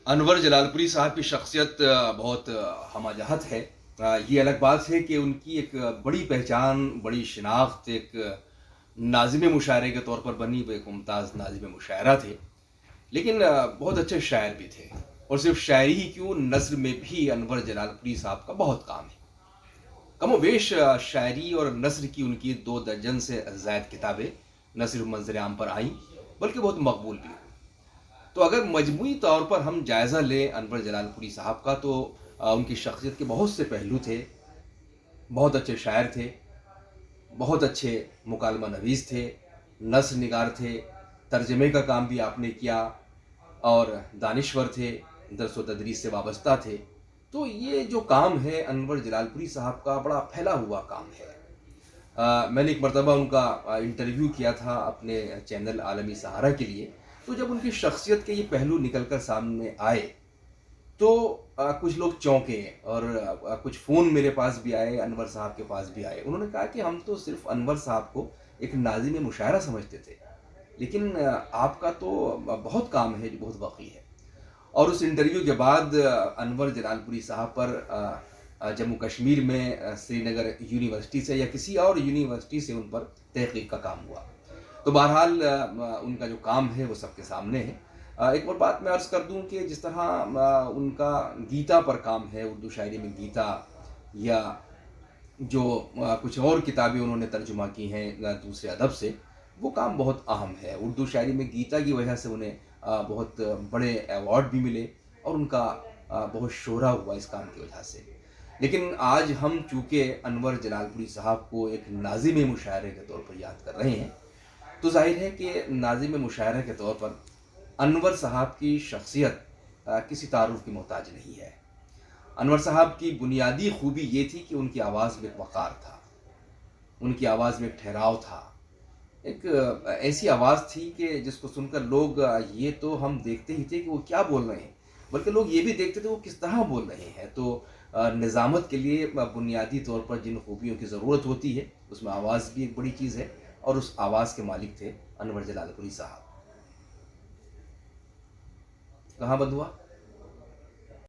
انور جلالپوری صاحب کی شخصیت بہت ہمہ جہت ہے۔ یہ الگ بات ہے کہ ان کی ایک بڑی پہچان، بڑی شناخت ایک ناظم مشاعرے کے طور پر بنی، وہ ایک ممتاز ناظم مشاعرہ تھے، لیکن بہت اچھے شاعر بھی تھے۔ اور صرف شاعری ہی کیوں، نثر میں بھی انور جلالپوری صاحب کا بہت کام ہے۔ کم و بیش شاعری اور نثر کی ان کی 2 درجن سے زائد کتابیں نہ صرف منظر عام پر آئیں بلکہ بہت مقبول بھی ہوئیں۔ تو اگر مجموعی طور پر ہم جائزہ لیں انور جلالپوری صاحب کا، تو ان کی شخصیت کے بہت سے پہلو تھے۔ بہت اچھے شاعر تھے، بہت اچھے مکالمہ نویس تھے، نثر نگار تھے، ترجمے کا کام بھی آپ نے کیا، اور دانشور تھے، درس و تدریس سے وابستہ تھے۔ تو یہ جو کام ہے انور جلالپوری صاحب کا، بڑا پھیلا ہوا کام ہے۔ میں نے ایک مرتبہ ان کا انٹرویو کیا تھا اپنے چینل عالمی سہارا کے لیے۔ تو جب ان کی شخصیت کے یہ پہلو نکل کر سامنے آئے تو کچھ لوگ چونکے، اور کچھ فون میرے پاس بھی آئے، انور صاحب کے پاس بھی آئے۔ انہوں نے کہا کہ ہم تو صرف انور صاحب کو ایک ناظم مشاعرہ سمجھتے تھے، لیکن آپ کا تو بہت کام ہے جو بہت وقی ہے۔ اور اس انٹرویو کے بعد انور جلالپوری صاحب پر جموں کشمیر میں سری نگر یونیورسٹی سے یا کسی اور یونیورسٹی سے ان پر تحقیق کا کام ہوا۔ تو بہرحال ان کا جو کام ہے وہ سب کے سامنے ہے۔ ایک اور بات میں عرض کر دوں کہ جس طرح ان کا گیتا پر کام ہے، اردو شاعری میں گیتا، یا جو کچھ اور کتابیں انہوں نے ترجمہ کی ہیں دوسرے ادب سے، وہ کام بہت اہم ہے۔ اردو شاعری میں گیتا کی وجہ سے انہیں بہت بڑے ایوارڈ بھی ملے، اور ان کا بہت شہرہ ہوا اس کام کی وجہ سے۔ لیکن آج ہم چونکہ انور جلالپوری صاحب کو ایک ناظم مشاعرے کے طور پر یاد کر رہے ہیں، تو ظاہر ہے کہ ناظم مشاعرہ کے طور پر انور صاحب کی شخصیت کسی تعارف کی محتاج نہیں ہے۔ انور صاحب کی بنیادی خوبی یہ تھی کہ ان کی آواز میں ایک وقار تھا، ان کی آواز میں ایک ٹھہراؤ تھا، ایک ایسی آواز تھی کہ جس کو سن کر لوگ یہ تو ہم دیکھتے ہی تھے کہ وہ کیا بول رہے ہیں، بلکہ لوگ یہ بھی دیکھتے تھے وہ کس طرح بول رہے ہیں۔ تو نظامت کے لیے بنیادی طور پر جن خوبیوں کی ضرورت ہوتی ہے، اس میں آواز بھی ایک بڑی چیز ہے، اور اس آواز کے مالک تھے انور جلالپوری صاحب۔ کہاں بند ہوا؟